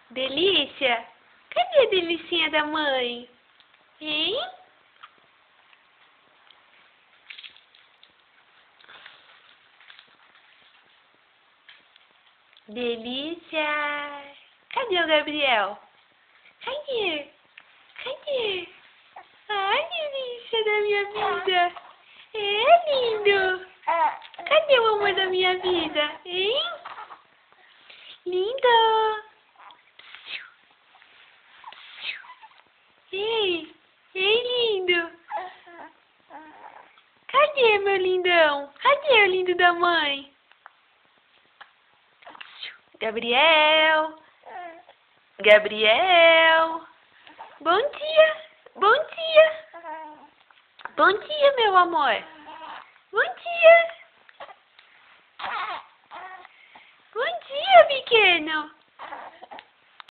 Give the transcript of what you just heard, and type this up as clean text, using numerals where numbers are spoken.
Delícia? Cadê a delicinha da mãe? Hein? Delícia! Cadê o Gabriel? Cadê? Cadê? Ai, delícia da minha vida! É lindo! Cadê o amor da minha vida? Hein? Lindo! Ei, ei, lindo! Cadê meu lindão? Cadê o lindo da mãe? Gabriel! Gabriel! Bom dia! Bom dia! Bom dia, meu amor! Bom dia! Bom dia, pequeno!